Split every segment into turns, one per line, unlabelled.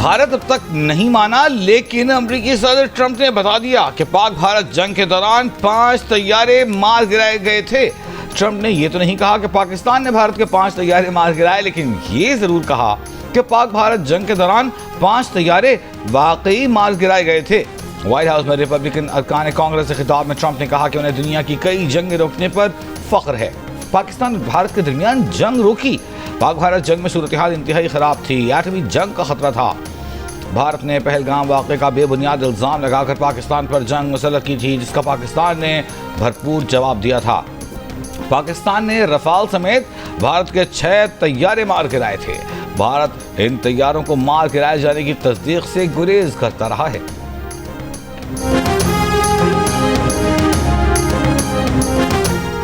भारत अब तक नहीं माना, लेकिन अमेरिकी सदर ट्रंप ने बता दिया कि पाक भारत जंग के दौरान 5 तैयारे मार गिराए गए थे। ट्रंप ने यह तो नहीं कहा कि पाकिस्तान ने भारत के 5 तैयारे मार गिराए, लेकिन ये जरूर कहा कि पाक भारत जंग के दौरान 5 तैयारे वाकई मार गिराए गए थे। व्हाइट हाउस में रिपब्लिकन अरकान कांग्रेस से खिताब में ट्रंप ने कहा कि उन्हें दुनिया की कई जंगें रोकने पर फख्र है। पाकिस्तान और भारत के दरमियान जंग रोकी। पाक भारत जंग में सूरत हाल इंतहाई खराब थी। एटमी जंग का खतरा था। भारत ने पहलगाम वाक़े का बेबुनियाद इल्ज़ाम लगाकर पाकिस्तान पर जंग मुसल्लत की थी, जिसका पाकिस्तान ने भरपूर जवाब दिया था। पाकिस्तान ने रफाल समेत भारत के 6 तैयारे मार गिराए थे। भारत इन तैयारों को मार गिराए जाने की तस्दीक से गुरेज करता रहा है।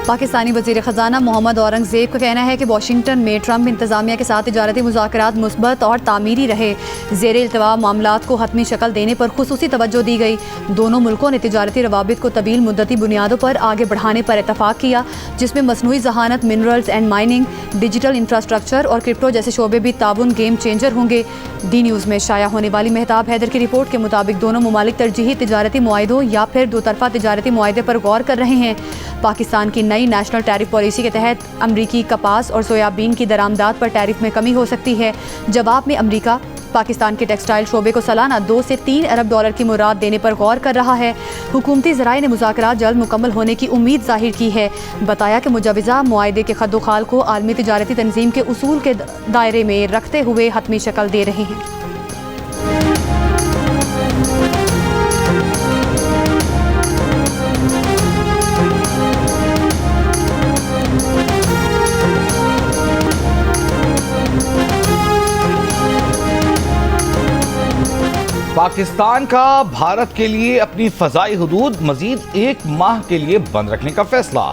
पाकिस्तानी वज़ीर ख़जाना मोहम्मद औरंगज़ेब का कहना है कि वाशिंगटन में ट्रंप इंतज़ामिया के साथ तिजारती मुज़ाकरात मुस्बत और तामीरी रहे। ज़ेर इल्तवा मामलात को हतमी शक्ल देने पर खुसूसी तवज्जो दी गई। दोनों मुल्कों ने तिजारती रवाबित को तवील मुद्दती बुनियादों पर आगे बढ़ाने पर इतफ़ाक़ किया, जिसमें मसनूई ज़हानत, minerals and mining, digital infrastructure और क्रिप्टो जैसे शोबे भी ताउन गेम चेंजर होंगे। डी न्यूज़ में शाया होने वाली मेहताब हैदर की रिपोर्ट के मुताबिक दोनों ममालिक तरजीही तिजारती मुआहिदों या फिर दो तरफ़ा तिजारती मुआहिदे पर गौर कर रहे हैं। पाकिस्तान की नई नेशनल टैरिफ पॉलिसी के तहत अमरीकी कपास और सोयाबीन की दरामदात पर टैरिफ में कमी हो सकती है। जवाब में अमरीका पाकिस्तान के टेक्सटाइल शोबे को सालाना 2 से 3 अरब डॉलर की मुराद देने पर गौर कर रहा है। हुकूमती ज़राए ने मुज़ाकरात जल्द मुकम्मल होने की उम्मीद जाहिर की है। बताया कि मुजवज़ा मुआहिदे के खद्दोखाल को आलमी तिजारती तंजीम के उसूल के दायरे में रखते हुए हतमी शक्ल दे रहे हैं।
पाकिस्तान का भारत के लिए अपनी फ़ज़ाई हुदूद मज़ीद 1 माह के लिए बंद रखने का फैसला।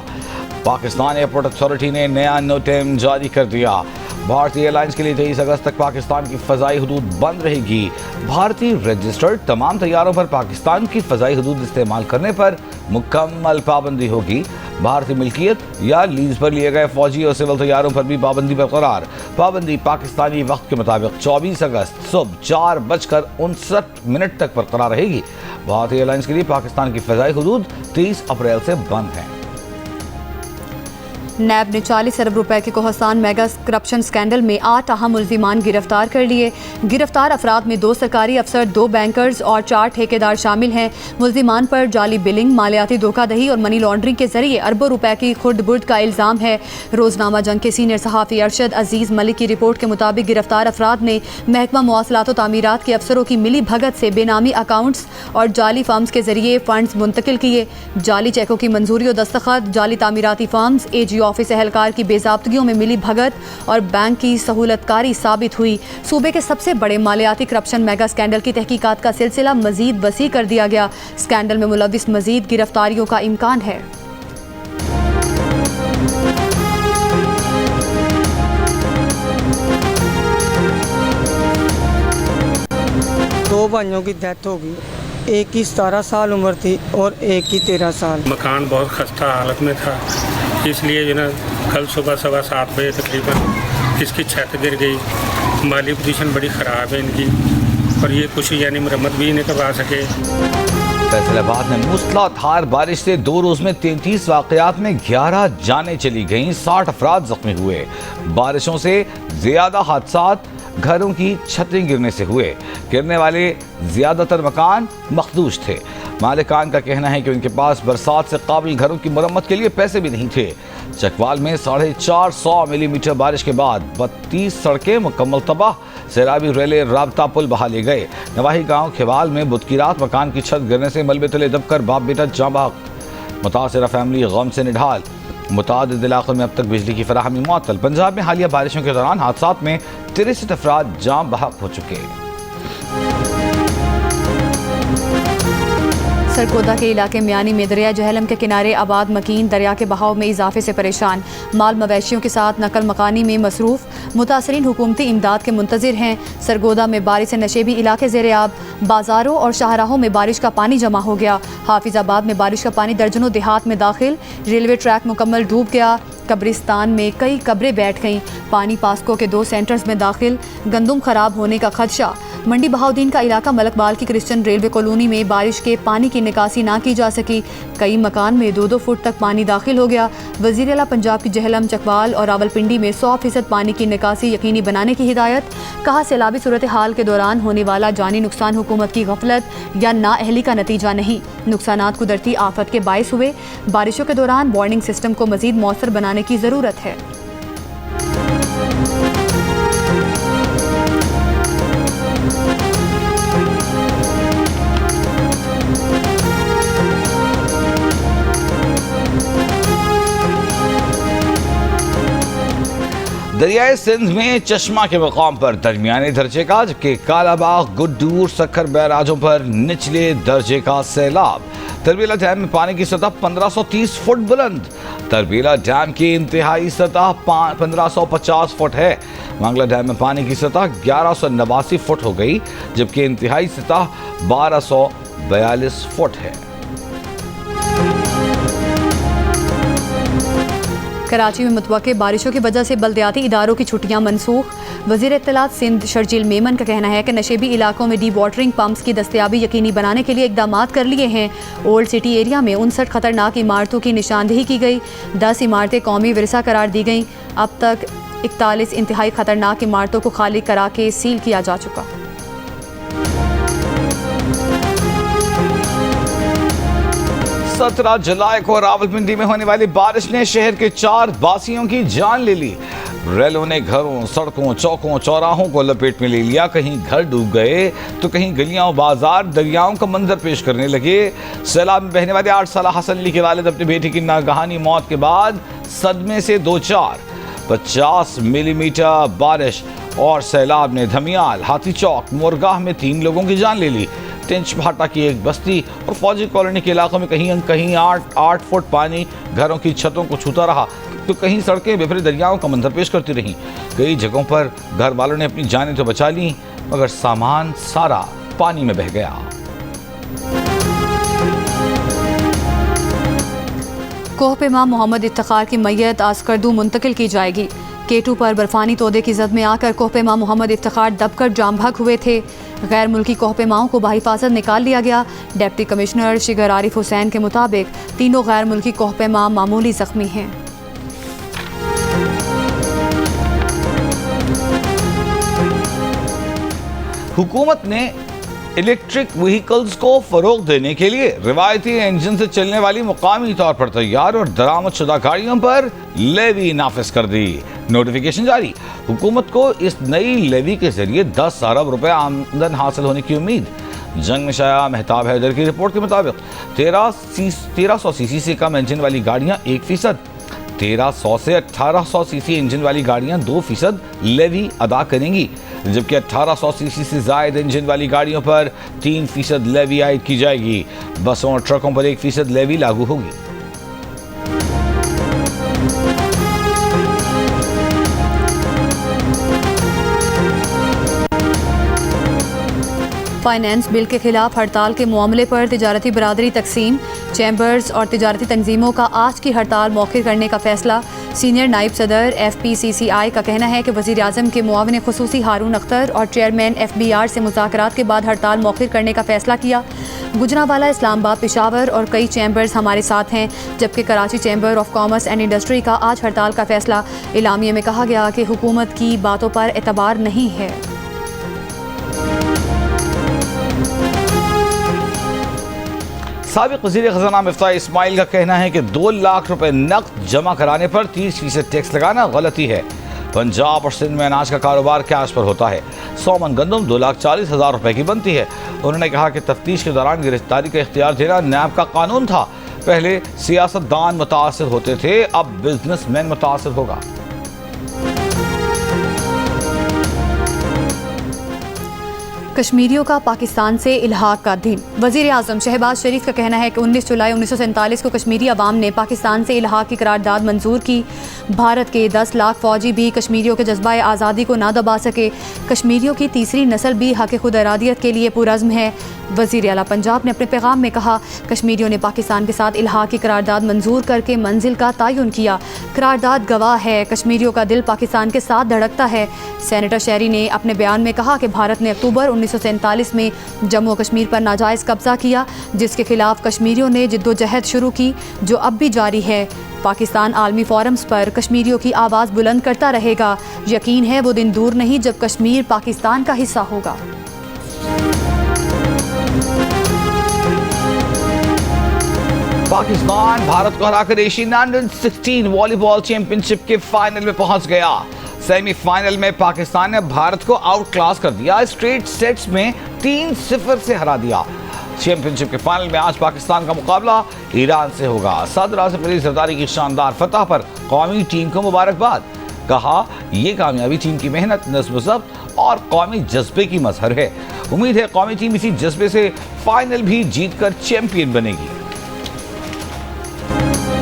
पाकिस्तान एयरपोर्ट अथॉरिटी ने नया नोटिस जारी कर दिया। भारतीय एयरलाइंस के लिए 23 अगस्त तक पाकिस्तान की फ़ज़ाई हुदूद बंद रहेगी। भारतीय रजिस्टर्ड तमाम तैयारों पर पाकिस्तान की फ़ज़ाई हुदूद इस्तेमाल करने पर मुकम्मल पाबंदी होगी। भारतीय मिल्कियत या लीज पर लिए गए फौजी और सिविल तैयारों पर भी पाबंदी बरकरार। पाबंदी पाकिस्तानी वक्त के मुताबिक 24 अगस्त सुबह 4:59 तक बरकरार रहेगी। भारतीय एयरलाइंस के लिए पाकिस्तान की फ़ज़ाई हुदूद 30 अप्रैल से बंद है।
नैब ने 40 अरब रुपए के कोहसान मेगा करप्शन स्कैंडल में 8 अहम मुल्जिमान गिरफ्तार कर लिए। गिरफ्तार अफराद में 2 सरकारी अफसर, 2 बैंकर्स और 4 ठेकेदार शामिल हैं। मुल्जिमान पर जाली बिलिंग, मालियाती धोखाधड़ी और मनी लॉन्ड्रिंग के जरिए अरबों रुपए की खुर्द-बुर्द का इल्ज़ाम है। रोजनामा जंग के सीनियर सहाफ़ी अरशद अजीज़ मलिक की रिपोर्ट के मुताबिक गिरफ्तार अफराद ने महकमा मवासलात और तामीरात के अफसरों की मिली भगत से बेनामी अकाउंट्स और जाली फर्म्स के जरिए फंड्स मुंतकिल किए। जाली चेकों की मंजूरी और दस्तखत, जाली तामीराती फर्म्स, AG ऑफिस एहलकार की बेज़ाब्तगियों में मिली भगत और बैंक की सहूलतकारी साबित हुई। सूबे के सबसे बड़े मालियाती करप्शन मेगा स्कैंडल की तहकीकात का सिलसिला मजीद वसी कर दिया गया। स्कैंडल में मुलविस मजीद गिरफ्तारियों का इम्कान है।
दो भाइयों की डेथ हो गई, एक की 17 साल उम्र थी और एक की 13 साल।
मकान बहुत खस्ता हालत में था, इसलिए जो ना कल सुबह 7:15 बजे तकरीबन इसकी छत गिर गई। माली पोजीशन बड़ी ख़राब है इनकी और ये कुछ यानी मरम्मत भी नहीं करवा सके।
फैसलाबाद में मूसलाधार बारिश से 2 रोज में 33 वाक़यात में 11 जानें चली गईं, 60 अफराद जख्मी हुए। बारिशों से ज्यादा हादसात घरों की छतें गिरने से हुए। गिरने वाले ज्यादातर मकान मखदूश थे। मालिकान का कहना है कि उनके पास बरसात से काबिल घरों की मरम्मत के लिए पैसे भी नहीं थे। चकवाल में 450 मिलीमीटर बारिश के बाद 32 सड़कें मुकम्मल तबाह। सैलाबी रेले राबता पुल बहा ले गए। नवाही गांव खेवाल में बुध की रात मकान की छत गिरने से मलबे तले दबकर बाप बेटा जाँ बहक। मुतासिरा फैमिली गम से निढाल। मुतादिद इलाकों में अब तक बिजली की फराहमी मुअत्तल। पंजाब में हालिया बारिशों के दौरान हादसात में 63 अफराद जाँ बहक हो चुके।
सरगोदा के इलाके मियानी में दरिया जहलम के किनारे आबाद मकीन दरिया के बहाव में इजाफे से परेशान। माल मवेशियों के साथ नकल मकानी में मसरूफ़। मुतासरीन हुकूमती इमदाद के मुंतज़िर हैं। सरगोदा में बारिश से नशेबी इलाके ज़ेर-ए-आब। बाज़ारों और शाहराहों में बारिश का पानी जमा हो गया। हाफिज़ाबाद में बारिश का पानी दर्जनों देहात में दाखिल। रेलवे ट्रैक मुकम्मल डूब गया। कब्रिस्तान में कई कब्रें बैठ गईं। पानी पास्को के 2 सेंटर्स में दाखिल। गंदम खराब होने का खदशा। मंडी बहाउद्दीन का इलाका मलकबाल की क्रिश्चियन रेलवे कॉलोनी में बारिश के पानी की निकासी ना की जा सकी। कई मकान में 2-2 फुट तक पानी दाखिल हो गया। वज़ीर आला पंजाब की जहलम, चकवाल और रावलपिंडी में 100% पानी की निकासी यकीनी बनाने की हिदायत। कहा, सैलाबी सूरत हाल के दौरान होने वाला जानी नुकसान हुकूमत की गफलत या नाअहली का नतीजा नहीं, नुकसानात कुदरती आफत के बायस हुए। बारिशों के दौरान वार्निंग सिस्टम को मजीद मौसर बनाने की ज़रूरत है।
दरियाए सिंध में चश्मा के मकाम पर दरमियाने दर्जे का, जबकि कालाबाग, गुड्डूर, सखर बैराजों पर निचले दर्जे का सैलाब। तरबीला डैम में पानी की सतह 1530 फुट बुलंद। तरबीला डैम की इंतहाई सतह 1550 फुट है। मांगला डैम में पानी की सतह 1189 फुट हो गई, जबकि इंतहाई सतह 1242 फुट है।
कराची में मुतवक्के बारिशों की वजह से बल्दियाती इदारों की छुट्टियां मनसूख। वज़ीर इत्तलात सिंध शर्जील मेमन का कहना है कि नशेबी इलाकों में डी वाटरिंग पम्प्स की दस्तयाबी यकीनी बनाने के लिए इकदाम कर लिए हैं। ओल्ड सिटी एरिया में 59 खतरनाक इमारतों की निशानदेही की गई। 10 इमारतें कौमी विरसा करार दी गईं। अब तक 41 इंतहाई खतरनाक इमारतों को खाली करा के सील किया जा चुका।
17 जुलाई को रावलपिंडी में होने वाली बारिश ने शहर के 4 बासियों की जान ले ली। रेलों ने घरों, सड़कों, चौकों, चौराहों को लपेट में ले लिया। कहीं घर डूब गए तो कहीं गलियां और बाजार दरियाओं का मंजर पेश करने लगे। सैलाब में बहने वाले 8 साल हसन अली के वालिद अपनी बेटी की नागहानी मौत के बाद सदमे से 50 मिलीमीटर बारिश और सैलाब ने धमियाल, हाथी चौक, मोरगाह में 3 लोगों की जान ले ली। टेंच भाटा की एक बस्ती और फौजी कॉलोनी के इलाकों में कहीं 8 फुट पानी घरों की छतों को छूता रहा तो कहीं सड़कें बिफरे दरियाओं का मंजर पेश करती रहीं। कई जगहों पर घर वालों ने अपनी जानें तो बचा ली, मगर सामान सारा पानी में बह गया।
कोहपेमा मोहम्मद इफ्तिखार की मैयत आज करदू मुंतकिल की जाएगी। K2 पर बर्फानी तोदे की जद में आकर कोहपेमा मोहम्मद इफ्तिखार दबकर जाम भाग हुए थे। गैर मुल्की कोहपेमाओं को बहिफाजत निकाल लिया गया। डिप्टी कमिश्नर शिगर आरिफ हुसैन के मुताबिक तीनों गैर मुल्की कोहपेमा मामूली जख्मी हैं।
हुकूमत ने इलेक्ट्रिक व्हीकल्स को फरोग देने के लिए रिवायती इंजन से चलने वाली मुकामी तौर पर तैयार और दरामदशुदा गाड़ियों पर लेवी नाफिज कर दी। नोटिफिकेशन जारी। हुकूमत को इस नई लेवी के जरिए 10 अरब रुपए आमदन हासिल होने की उम्मीद। जंग में शाया मेहताब हैदर की रिपोर्ट के मुताबिक 1300 सीसी से कम इंजन वाली गाड़ियां 1%, 1300 से 1800 सीसी इंजन वाली गाड़ियां 2% लेवी अदा करेंगी, जबकि 1800 सीसी से जायद इंजन वाली गाड़ियों पर 3% लेवी आयद की जाएगी। बसों और ट्रकों पर 1% लेवी लागू होगी।
फाइनेंस बिल के खिलाफ हड़ताल के मामले पर तिजारती बरादरी तकसीम। चैम्बर्स और तिजारती तंजीमों का आज की हड़ताल मौखिर करने का फैसला। सीनियर नायब सदर FPCCI का कहना है कि वज़ीर आज़म के मुआविन खुसूसी हारून अख्तर और चेयरमैन FBR से मुज़ाकरात के बाद हड़ताल मौखिर करने का फैसला किया। गुजरांवाला, इस्लामाबाद, पेशावर और कई चैम्बर्स हमारे साथ हैं, जबकि Karachi chamber of commerce and industry का आज हड़ताल का फैसला। इलामिये में कहा गया कि हुकूमत की बातों पर एतबार नहीं है।
साबिक वज़ीर ख़ज़ाना मिफ्ताह इस्माइल का कहना है कि 2 लाख रुपए नकद जमा कराने पर 30% टैक्स लगाना गलती है। पंजाब और सिंध में अनाज का कारोबार कैश पर होता है। 100 मन गंदम 2,40,000 रुपए की बनती है। उन्होंने कहा कि तफ्तीश के दौरान गिरफ्तारी का इख्तियार देना नैब का कानून था। पहले सियासतदान मुतासिर होते थे, अब बिजनेसमैन मुतासिर होगा।
कश्मीरियों का पाकिस्तान से इल्हाक का दिन। वज़ीर आज़म शहबाज शरीफ का कहना है कि 19 जुलाई 1947 को कश्मीरी अवाम ने पाकिस्तान से इल्हाक की करारदाद मंजूर की। भारत के 10 लाख फ़ौजी भी कश्मीरियों के जज्बा आज़ादी को ना दबा सके। कश्मीरियों की तीसरी नस्ल भी हक़ खुद इरादियत के लिए पुरज़्म है। वज़ीर आला पंजाब ने अपने पैगाम में कहा, कश्मीरियों ने पाकिस्तान के साथ इल्हाक की करारदाद मंजूर करके मंजिल का तयन किया। करारदाद गवाह है, कश्मीरियों का दिल पाकिस्तान के साथ धड़कता है। सेनेटर शहरी ने अपने बयान में कहा कि भारत ने अक्टूबर 1947 में जम्मू कश्मीर पर नाजायज़ कब्जा किया, जिसके खिलाफ कश्मीरियों ने जिद्दोजहद शुरू की, जो अब भी जारी है। पाकिस्तान आलमी फोरम्स पर कश्मीरियों की आवाज़ बुलंद करता रहेगा। यकीन है वो दिन दूर नहीं जब कश्मीर पाकिस्तान का हिस्सा होगा।
पाकिस्तान भारत को हराकर एशियन अंडर 16 वॉलीबॉल चैंपियनशिप के फाइनल में पहुंच गया। सेमीफाइनल में पाकिस्तान ने भारत को आउट क्लास कर दिया, स्ट्रेट सेट्स में 3-0 से हरा दिया। चैंपियनशिप के फाइनल में आज पाकिस्तान का मुकाबला ईरान से होगा। सदर आसिफ अली जरदारी की शानदार फतह पर कौमी टीम को मुबारकबाद। कहा, ये कामयाबी टीम की मेहनत, नज़्म ज़ब्त और कौमी जज्बे की मजहर है। उम्मीद है कौमी टीम इसी जज्बे से फाइनल भी जीतकर चैंपियन बनेगी।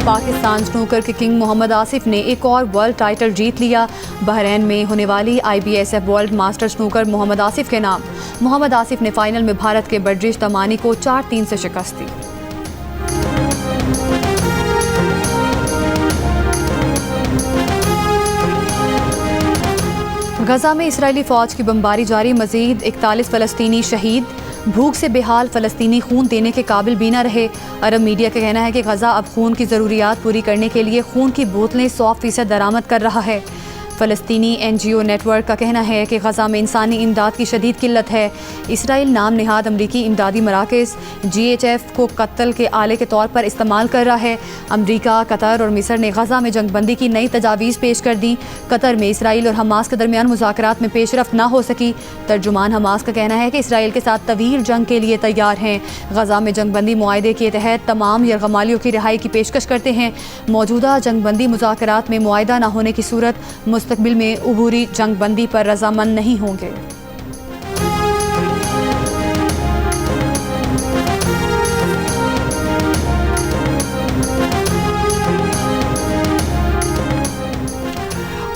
पाकिस्तान स्नूकर के किंग मोहम्मद आसिफ ने एक और वर्ल्ड टाइटल जीत लिया। बहरैन में होने वाली IBSF world master snooker Mohammad Asif के नाम। मोहम्मद आसिफ ने फाइनल में भारत के बड्रिश तमानी को 4-3 से शिकस्त दी। गजा में इसराइली फौज की बमबारी जारी, मजीद 41 फ़लस्तीनी शहीद। भूख से बेहाल फ़लस्तीनी खून देने के काबिल भी न रहे। अरब मीडिया का कहना है कि गजा अब खून की ज़रूरियात पूरी करने के लिए खून की बोतलें 100% दरामद कर रहा है। फ़लस्तीनी NGO नेटवर्क का कहना है कि गजा में इंसानी इमदाद की शदीद किल्लत है। इसराइल नाम निहाद अमरीकी इमदादी मराकज़ GHF को कत्ल के आले के तौर पर इस्तेमाल कर रहा है। अमरीका, कतर और मिस्र ने गजा में जंगबंदी की नई तजावीज़ पेश कर दी। कतर में इसराइल और हमास के दरमियान मुज़ाकरात में पेशरफ्त ना हो सकी। तर्जुमान हमास का कहना है कि इसराइल के साथ तवील जंग के लिए तैयार हैं। गजा में जंगबंदी मुआहदे के तहत तमाम यरगमालियों की रिहाई की पेशकश करते हैं। मौजूदा जंगबंदी मुज़ाकरात में मुआहदा न होने की सूरत मुस्तकबिल में उबूरी जंगबंदी पर रजामंद नहीं होंगे।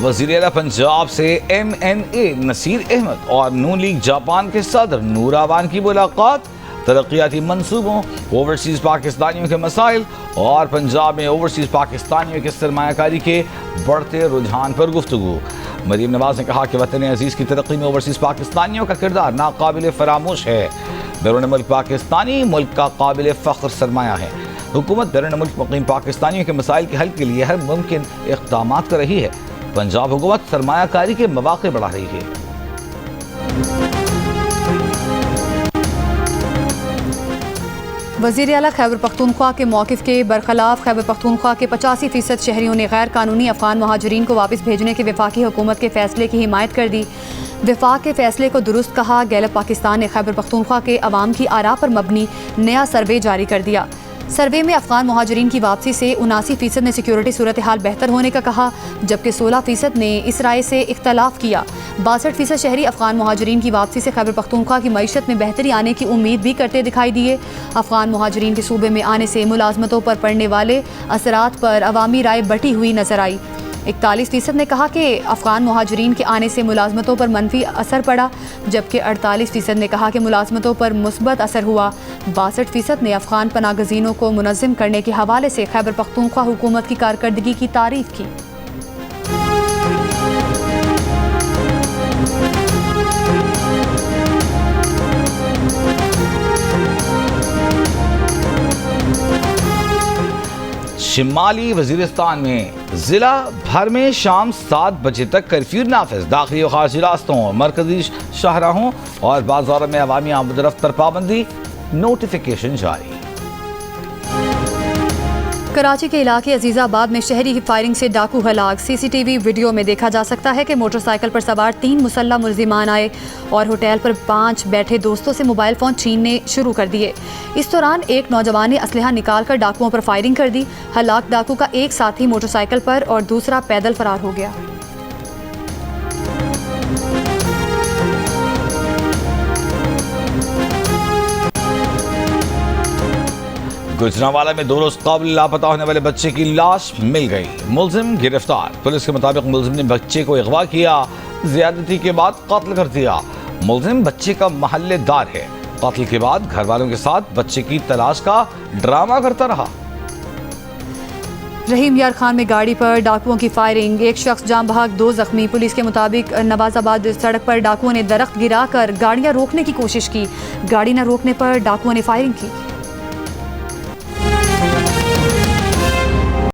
वज़ीर आला पंजाब से MNA नसीर अहमद और नून लीग जापान के सदर नूर आवान की मुलाकात। तरक्याती मंसूबों, ओवरसीज़ पाकिस्तानियों के मसाइल और पंजाब में ओवरसीज़ पाकिस्तानियों के सरमायाकारी के बढ़ते रुझान पर गुफ्तगू। मरीम नवाज ने कहा कि वतन अजीज़ की तरक्की में ओवरसीज़ पाकिस्तानियों का किरदार नाकाबिल फरामोश है। बैरून मुल्क पाकिस्तानी मुल्क का काबिल फ़ख्र सरमाया है। हुकूमत बैरून मुल्क मुक़ीम पाकिस्तानियों के मसाइल के हल के लिए हर मुमकिन इक़दाम कर रही है। पंजाब हुकूमत सरमायाकारी के मौक़े बढ़ा रही है।
वज़ीर आला खैबर पख्तूनख्वा के मौक़िफ़ के बरखलाफ खैबर पख्तूनख्वा के 85% शहरियों ने गैर कानूनी अफ़गान महाजरीन को वापस भेजने के वफाकी हुकूमत के फ़ैसले की हिमायत कर दी। वफाक के फ़ैसले को दुरुस्त कहा। गैलप पाकिस्तान ने खैबर पख्तूनख्वा के अवाम की आरा पर मबनी नया सर्वे जारी कर दिया। सर्वे में अफ़गान महाजरीन की वापसी से 79% ने सिक्योरिटी सूरत हाल बेहतर होने का कहा, जबकि 16% ने इस राय से इख्तलाफ किया। 62% शहरी अफ़गान महाजरीन की वापसी से खैबर पख्तूनख्वा की मईशत में बेहतरी आने की उम्मीद भी करते दिखाई दिए। अफ़गान महाजरीन के सूबे में आने से मुलाजमतों पर पड़ने वाले असरात पर अवामी राय बटी हुई नजर आई। 41% ने कहा कि अफ़गान महाजरीन के आने से मुलाजमतों पर मनफी असर पड़ा, जबकि 48% ने कहा कि मुलाजमतों पर मुस्बत असर हुआ। 62% ने अफ़गान पनागज़ीनों को मुनज़्ज़म करने के हवाले से खैबर पख्तूनख्वा हुकूमत की कारकर्दगी की तारीफ़ की।
शिमाली वजीरिस्तान में जिला भर में शाम 7 बजे तक कर्फ्यू नाफिज। दाखिली और खारजी रास्तों, मरकजी शाहराहों और बाजारों में अवामी आमद-ओ-रफ्त पर पाबंदी। नोटिफिकेशन जारी।
कराची के इलाके अजीज़ाबाद में शहरी की फायरिंग से डाकू हलाक। CCTV वीडियो में देखा जा सकता है कि मोटरसाइकिल पर सवार 3 मुसल्लह मुल्जिमान आए और होटल पर 5 बैठे दोस्तों से मोबाइल फ़ोन छीनने शुरू कर दिए। इस दौरान एक नौजवान ने असलहा निकाल कर डाकुओं पर फायरिंग कर दी। हलाक डाकू का एक साथी मोटरसाइकिल पर और दूसरा पैदल फरार हो गया।
गुजरांवाला में 2 रोज कबल लापता होने वाले बच्चे की लाश मिल गई। मुलजिम गिरफ्तार। पुलिस के मुताबिक मुलजिम ने बच्चे को अगवा किया, ज्यादती के बाद कत्ल कर दिया। मुलजिम बच्चे का महल्लेदार है। कत्ल के बाद घर वालों के साथ बच्चे की तलाश का ड्रामा करता रहा।
रहीम यार खान में गाड़ी पर डाकुओं की फायरिंग, एक शख्स जान बहक 2 जख्मी। पुलिस के मुताबिक नवाजाबाद सड़क पर डाकुओं ने दरख्त गिराकर गाड़ियां रोकने की कोशिश की, गाड़ी न रोकने पर डाकुओं ने फायरिंग की।